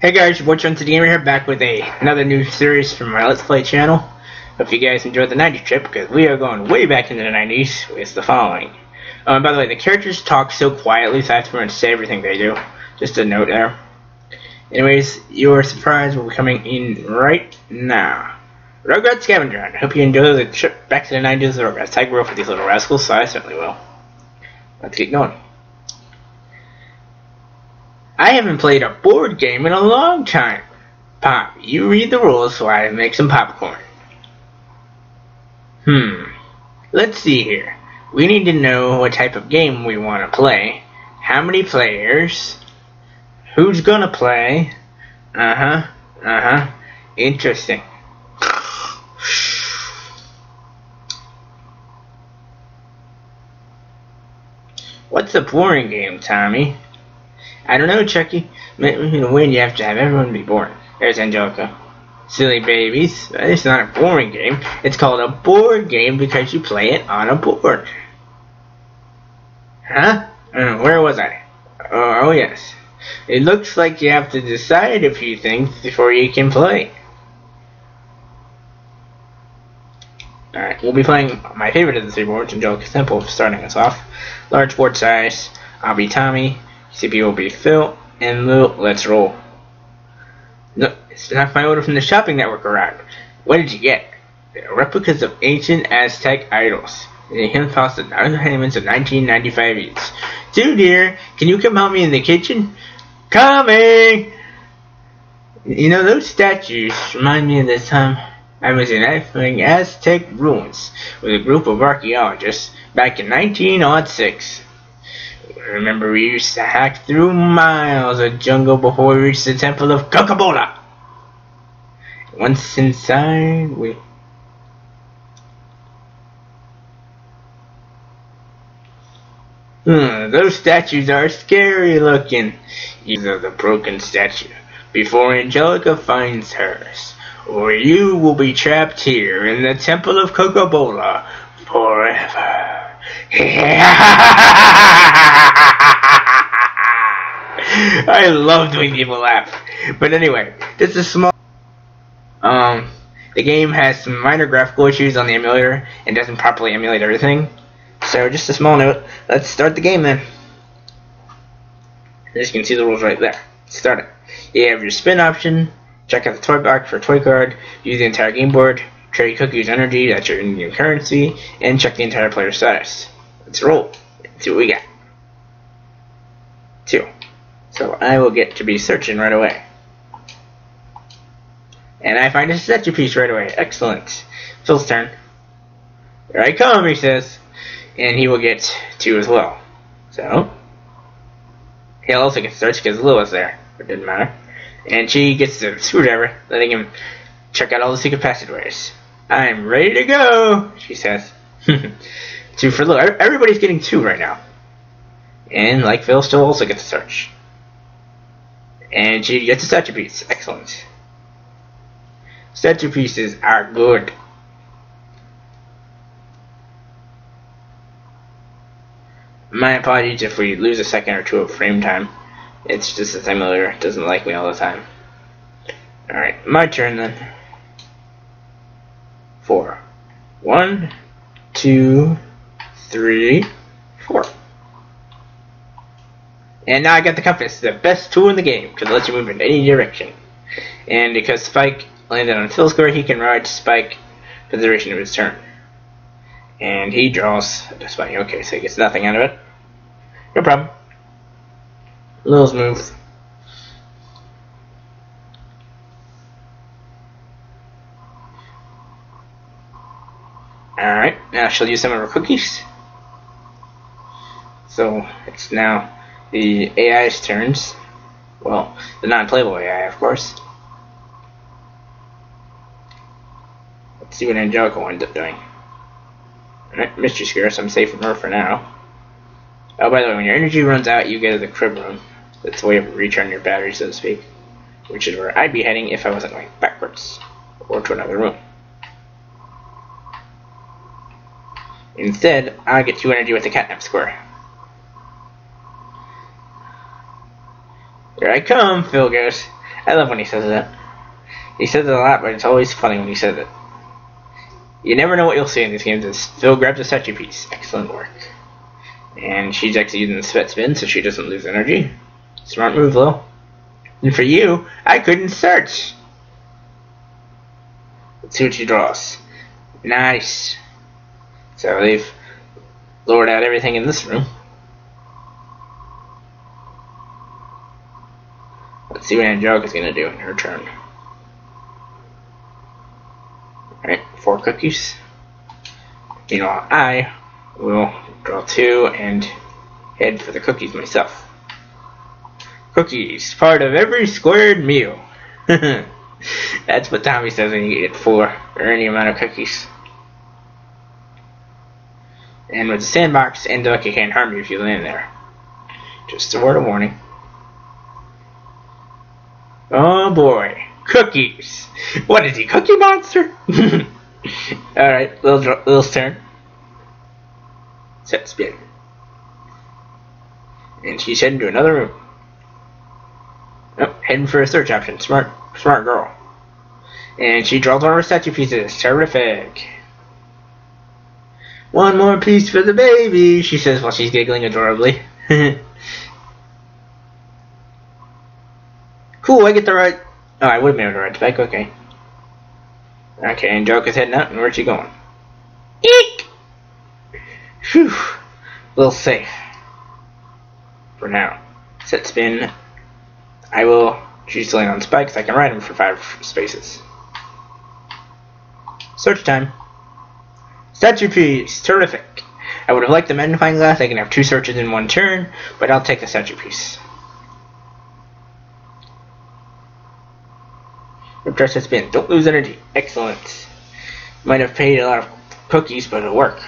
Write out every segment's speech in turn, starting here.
Hey guys, your boy Trent the Gamer here, back with another new series from my Let's Play channel. Hope you guys enjoyed the 90s trip, because we are going way back into the 90s with the following. By the way, the characters talk so quietly, so I have to pretty much say everything they do. Just a note there. Anyways, your surprise will be coming in right now. Rugrats Scavenger Hunt. Hope you enjoy the trip back to the 90s of the Rugrats. I grew up with these little rascals, so I certainly will. Let's get going. I haven't played a board game in a long time. Pop, you read the rules so I make some popcorn. Let's see here. We need to know what type of game we want to play. How many players? Who's gonna play? Interesting. What's a boring game, Tommy? I don't know, Chucky. To win, you have to have everyone be born. There's Angelica. Silly babies. It's not a boring game. It's called a board game because you play it on a board. Huh? Where was I? Oh, yes. It looks like you have to decide a few things before you can play. Alright, we'll be playing my favorite of the three boards, Angelica Simple, starting us off. Large board size. I'll be Tommy. CPU will be Phil, and let's roll. No, it's not my order from the shopping network around. What did you get? Replicas of ancient Aztec idols. The hymn cost payments of $19.95 each. Dude dear, can you come help me in the kitchen? Coming! You know, those statues remind me of the time I was in Aztec ruins with a group of archaeologists back in 1906. Remember, we used to hack through miles of jungle before we reached the temple of Coca-Cola. Once inside, those statues are scary looking. Either the broken statue before Angelica finds hers, or you will be trapped here in the temple of Coca-Cola forever. I love doing people laugh. But anyway, just a small the game has some minor graphical issues on the emulator and doesn't properly emulate everything. So just a small note. Let's start the game then. As you can see the rules right there. Start it. You have your spin option, check out the toy box for a toy card, use the entire game board, trade cookies energy, that's your in-game currency, and check the entire player status. Let's roll. Let's see what we got. 2. So I will get to be searching right away. And I find a statue piece right away. Excellent. Phil's turn. Here I come, he says. And he will get 2 as well. So he'll also get searched because Lil was there. It didn't matter. And she gets the screwdriver, letting him check out all the secret passageways. I'm ready to go, she says. 2 for Lil. Everybody's getting 2 right now. And like Phil, still also gets a search. And she gets a statue piece. Excellent. Statue pieces are good. My apologies if we lose a second or two of frame time. It's just the simulator. It doesn't like me all the time. Alright, my turn then. 4. 1, 2, 3, 4. And now I got the compass, the best tool in the game, because it lets you move in any direction. And because Spike landed on Phil's square, he can ride Spike for the duration of his turn. And he draws the Spike. Okay, so he gets nothing out of it. No problem. Lil's move. Alright, now she'll use some of her cookies. So it's now the AI's turns. Well, the non-playable AI, of course. Let's see what Angelica winds up doing. Alright, mystery square, so I'm safe from her for now. Oh, by the way, when your energy runs out, you go to the crib room. That's a way of recharging your battery, so to speak. Which is where I'd be heading if I wasn't going backwards. Or to another room. Instead, I get 2 energy with the catnap square. Here I come, Phil goes. I love when he says that. He says it a lot, but it's always funny when he says it. You never know what you'll see in these games. As Phil grabs a statue piece. Excellent work. And she's actually using the sweat spin so she doesn't lose energy. Smart move, Lil. And for you, I couldn't search. Let's see what she draws. Nice. So they've lowered out everything in this room. Let's see what Angelica's going to do in her turn. Alright, 4 cookies. Meanwhile, I will draw 2 and head for the cookies myself. Cookies, part of every squared meal. That's what Tommy says when you get 4 or any amount of cookies. And with the sandbox, Angelica can't harm you if you land there. Just a word of warning. Oh boy, cookies! What is he, Cookie Monster? Alright, Lil's turn. Set spin. And she's heading to another room. Oh, heading for a search option. Smart girl. And she draws one of her statue pieces. Terrific. One more piece for the baby, she says while she's giggling adorably. Cool, I get the right... Oh, I would be able to ride back, okay. Okay, Angelica's heading out, and where's she going? Eek! Phew. A little safe. For now. Set spin. I will choose to land on spikes. I can ride them for 5 spaces. Search time. Statue piece. Terrific. I would have liked the magnifying glass. I can have 2 searches in 1 turn, but I'll take the statue piece. Press the spin. Don't lose energy. Excellent. Might have paid a lot of cookies, but it'll work.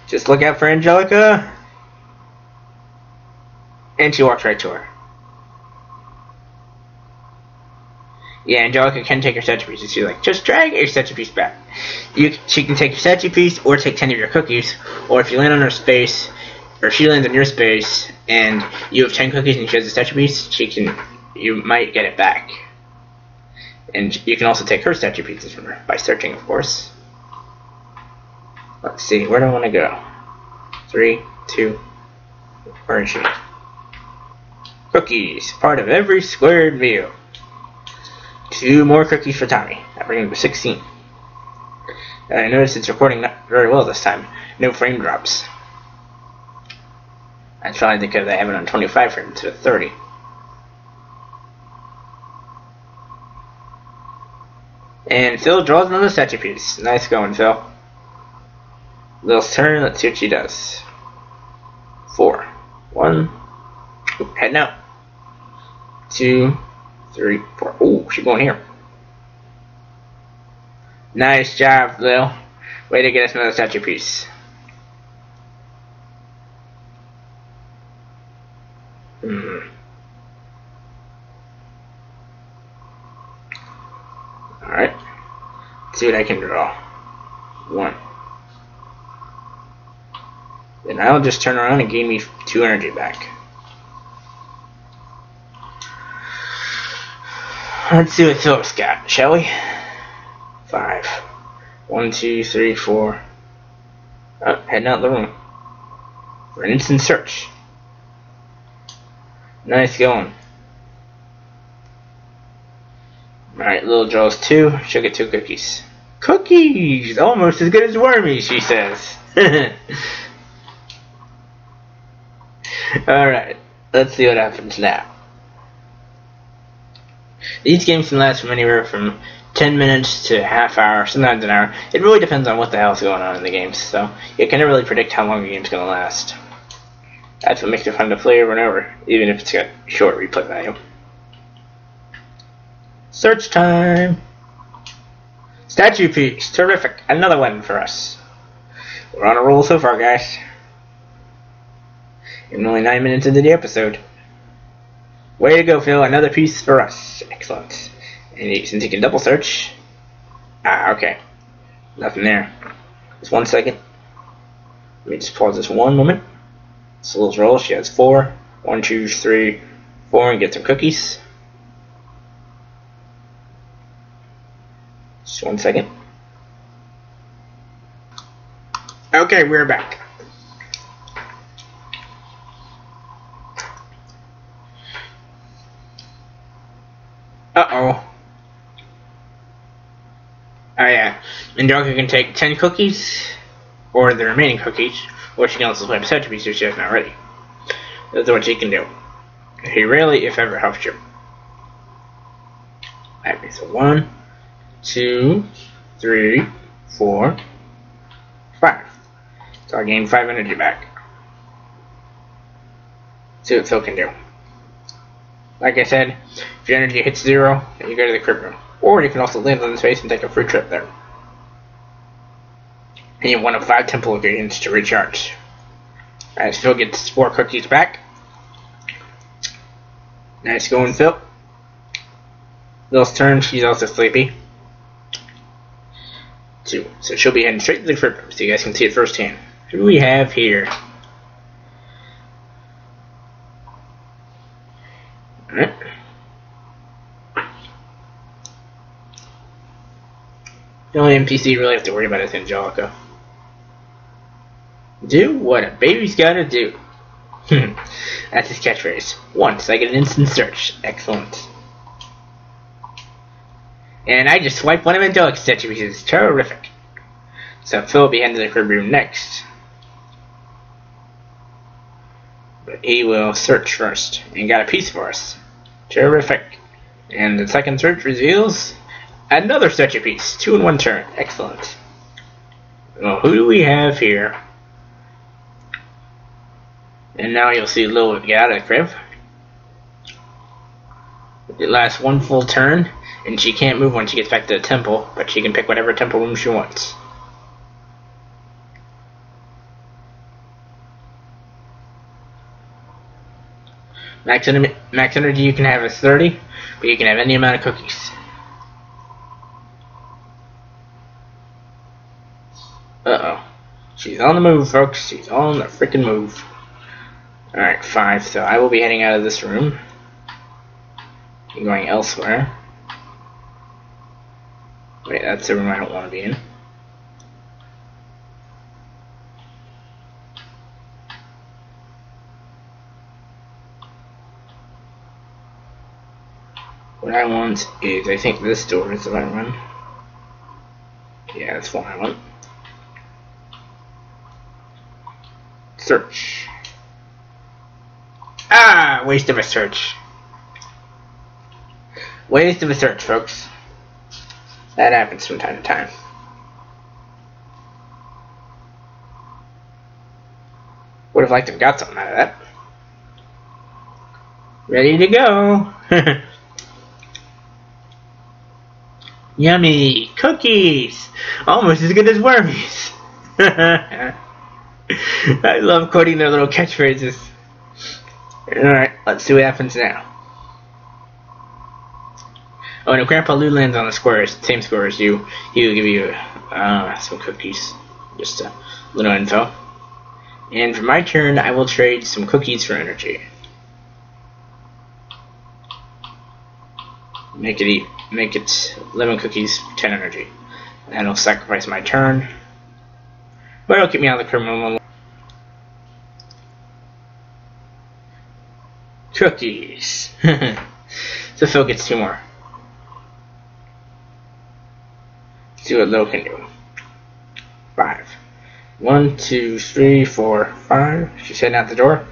Just look out for Angelica. And she walks right to her. Yeah, Angelica can take her statue piece. She's like, just drag your statue piece back. She can take your statue piece or take 10 of your cookies. Or if you land on her space, or she lands on your space, and you have 10 cookies and she has a statue piece, you might get it back. And you can also take her statue pieces from her by searching, of course. Let's see, where do I want to go? 3, 2, where is she? Cookies, part of every squared meal. 2 more cookies for Tommy. That brings him to 16. And I noticed it's recording not very well this time. No frame drops. That's probably because I have it on 25 frames instead of 30. And Phil draws another statue piece. Nice going, Phil. Lil's turn. Let's see what she does. 4. 1. Oop, heading out. 2, 3, 4. Ooh, she's going here. Nice job, Lil. Way to get us another statue piece. Alright. Let's see what I can draw. 1. Then I'll just turn around and gain me 2 energy back. Let's see what Philip's got, shall we? 5. 1, 2, 3, 4. Oh, heading out the room. For an instant search. Nice going. Alright, Lil draws 2. She'll get 2 cookies. Cookies! Almost as good as Wormy, she says. Alright, let's see what happens now. These games can last from anywhere from 10 minutes to a half hour, sometimes an hour. It really depends on what the hell's going on in the games, so you can never really predict how long a game's going to last. That's what makes it fun to play over and over, even if it's got short replay value. Search time! Statue piece! Terrific! Another one for us. We're on a roll so far, guys. And only 9 minutes into the episode. Way to go, Phil. Another piece for us. Excellent. And since you can double search... Ah, okay. Nothing there. Just 1 second. Let me just pause this 1 moment. So let's roll. She has 4. 1, 2, 3, 4, and get some cookies. Just 1 second. Okay, we're back. Uh-oh. Oh yeah. Angelica can take 10 cookies, or the remaining cookies, or she can also flip such a piece if she hasn't already. That's what she can do. He rarely, if ever, helps you. Alright, so 1, 2, 3, 4, 5. So I gained 5 energy back. See what Phil can do. Like I said, if your energy hits 0, then you go to the crib room. Or you can also land on the space and take a free trip there. And you have 1 of 5 temple ingredients to recharge. Alright, so Phil gets 4 cookies back. Nice going, Phil. Phil's turn, she's also sleepy. 2. So she'll be heading straight to the crib room so you guys can see it firsthand. Who do we have here? Alright. The only NPC you really have to worry about is Angelica. Do what a baby's gotta do. That's his catchphrase. Once I get an instant search. Excellent. And I just swiped one of Angelica's statues, which is terrific. So Phil will be heading to the crib room next. But he will search first. And got a piece for us. Terrific. And the second search reveals another statue piece. 2 in 1 turn. Excellent. Well, who do we have here? And now you'll see Lil get out of the crib. It lasts 1 full turn, and she can't move when she gets back to the temple, but she can pick whatever temple room she wants. Max energy you can have is 30, but you can have any amount of cookies. Uh-oh. She's on the move, folks. She's on the freaking move. Alright, 5. So I will be heading out of this room. I'm going elsewhere. Wait, that's the room I don't want to be in. What I want is, I think this door is the right one. Yeah, that's what I want. Search. Ah! Waste of a search. Waste of a search, folks. That happens from time to time. Would have liked to have got something out of that. Ready to go! Yummy! Cookies! Almost as good as wormies! I love quoting their little catchphrases. Alright, let's see what happens now. Oh, and if Grandpa Lou lands on the same square as you, he will give you some cookies. Just a little info. And for my turn, I will trade some cookies for energy. Make it 11 cookies, 10 energy. And I'll sacrifice my turn. But it'll keep me out of the criminal. Cookies. So Phil gets 2 more. See what Lil can do. 5. 1, 2, 3, 4, 5. She's heading out the door.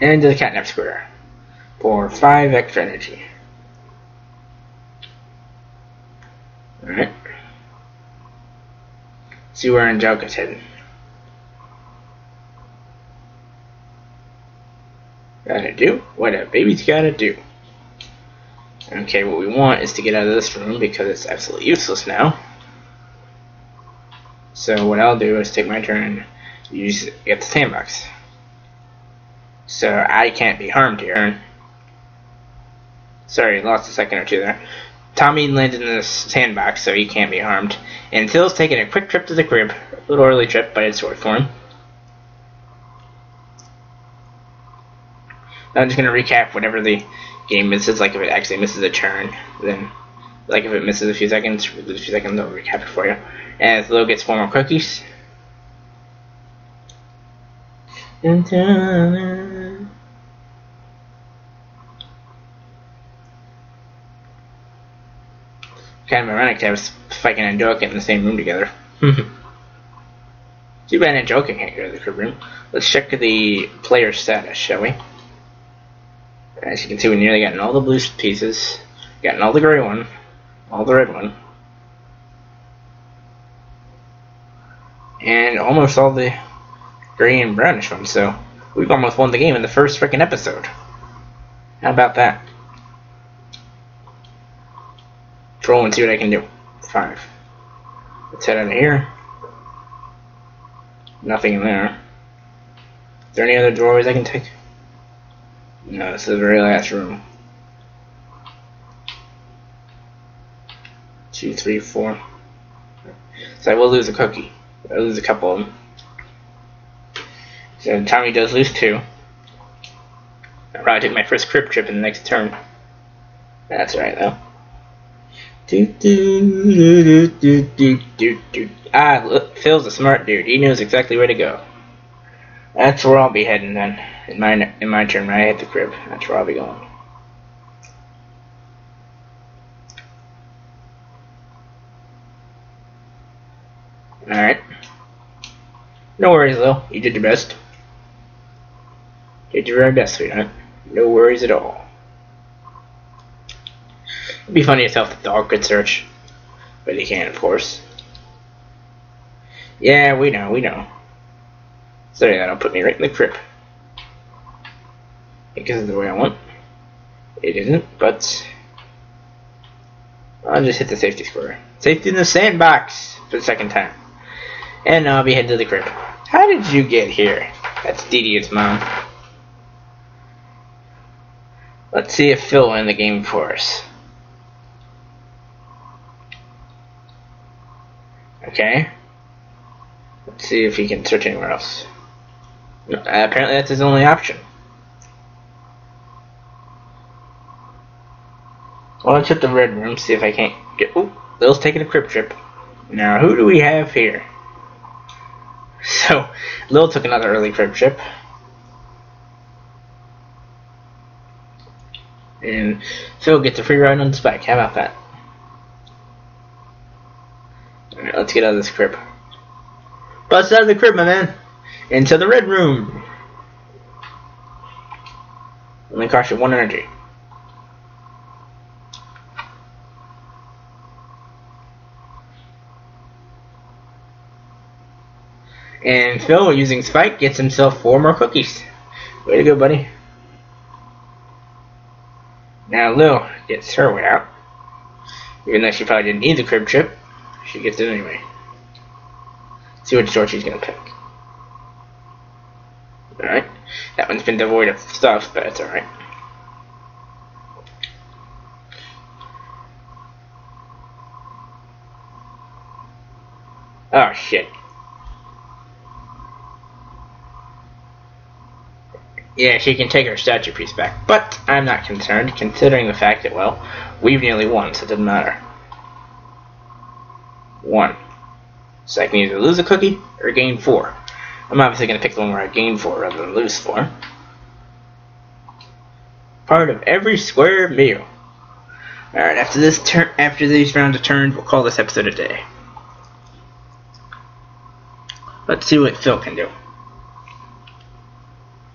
And to the catnap square. For 5 extra energy. Alright. See where Angelica's heading. Gotta do what a baby's gotta do. Okay, what we want is to get out of this room because it's absolutely useless now. So what I'll do is take my turn and get the sandbox. So I can't be harmed here. Sorry, lost a second or two there. Tommy landed in the sandbox, so he can't be harmed. And Phil's taking a quick trip to the crib. A little early trip, but it's short for him. I'm just going to recap whatever the game misses. Like if it actually misses a turn, then Like if it misses a few seconds, I'll recap it for you. As Lil gets 4 more cookies. Kind of ironic to have Spike and Angelica in the same room together. Too bad Angelica can't go to the crib room. Let's check the player status, shall we? As you can see, we nearly gotten all the blue pieces, gotten all the gray one, all the red one, and almost all the gray and brownish ones. So we've almost won the game in the first freaking episode. How about that? Roll and see what I can do. 5. Let's head out of here. Nothing in there. Is there any other doorways I can take? No, this is the very last room. 2, 3, 4. So I will lose a cookie. I lose a couple of them. So Tommy does lose 2. I'll probably take my first crib trip in the next turn. That's right though. Ah, look, Phil's a smart dude. He knows exactly where to go. That's where I'll be heading then. In my turn, when I hit the crib. That's where I'll be going. Alright. No worries, Lil. You did your best. Did your very best, sweetheart. No worries at all. It'd be funny if the dog could search. But he can't, of course. Yeah, we know. So yeah, that'll put me right in the crib. Because of the way I want. It isn't, but I'll just hit the safety square. Safety in the sandbox for the second time. And I'll be heading to the crib. How did you get here? That's Dee Dee's mom. Let's see if Phil will win the game for us. Okay. Let's see if he can search anywhere else. Apparently that's his only option. Well, let's hit the red room, see if I can't get... Ooh, Lil's taking a crib trip. Now, who do we have here? So, Lil took another early crib trip. And Phil gets a free ride on the Spike. How about that? Alright, let's get out of this crib. Bust out of the crib, my man. Into the red room. Only cost you 1 energy. And Phil, using Spike, gets himself 4 more cookies. Way to go, buddy. Now Lil gets her way out. Even though she probably didn't need the crib trip, she gets it anyway. Let's see which door she's gonna pick. Alright. That one's been devoid of stuff, but it's alright. Oh shit. Yeah, she can take her statue piece back, but I'm not concerned, considering the fact that, well, we've nearly won, so it doesn't matter. 1. So I can either lose a cookie or gain 4. I'm obviously going to pick the one where I gain 4 rather than lose 4. Part of every square meal. Alright, after these rounds of turns, we'll call this episode a day. Let's see what Phil can do.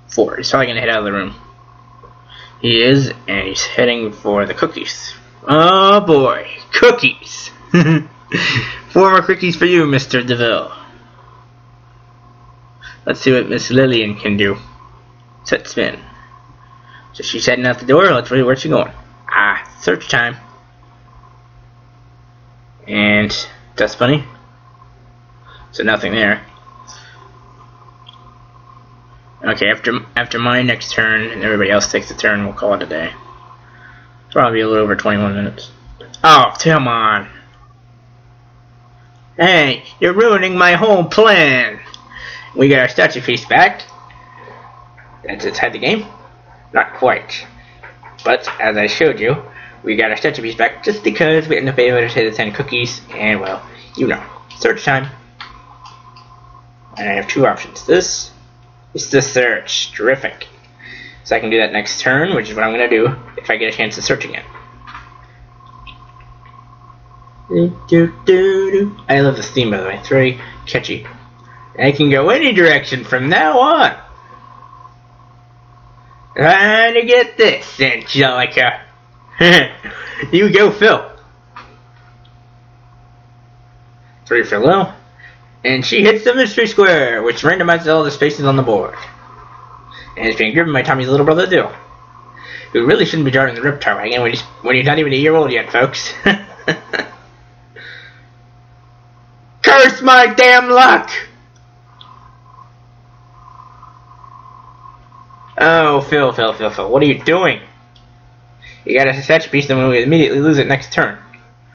4. He's probably going to head out of the room. He is, and he's heading for the cookies. Oh boy, cookies! 4 more cookies for you, Mr. DeVille. Let's see what Miss Lillian can do. Set spin. So she's heading out the door. Let's see where's she going. Ah, search time. And Dust Bunny. So nothing there. Okay, after my next turn and everybody else takes a turn, we'll call it a day. Probably a little over 21 minutes. Oh, come on. Hey, you're ruining my whole plan. We got our statue piece back. That's inside the game? Not quite. But, as I showed you, We got our statue piece back just because we ended up able to hit the 10 cookies, and well, you know, search time. And I have two options. This is the search. Terrific. So I can do that next turn, which is what I'm going to do if I get a chance to search again. I love this theme, by the way. It's very catchy. I can go any direction from now on. Trying to get this, Angelica. You go, Phil. 3 for Lil. And she hits the mystery square, which randomizes all the spaces on the board. And it's being driven by Tommy's little brother, Dill. Who really shouldn't be driving the Riptide wagon when he's not even a year old yet, folks. Curse my damn luck! Oh, Phil, what are you doing? You gotta attach a piece, then we immediately lose it next turn.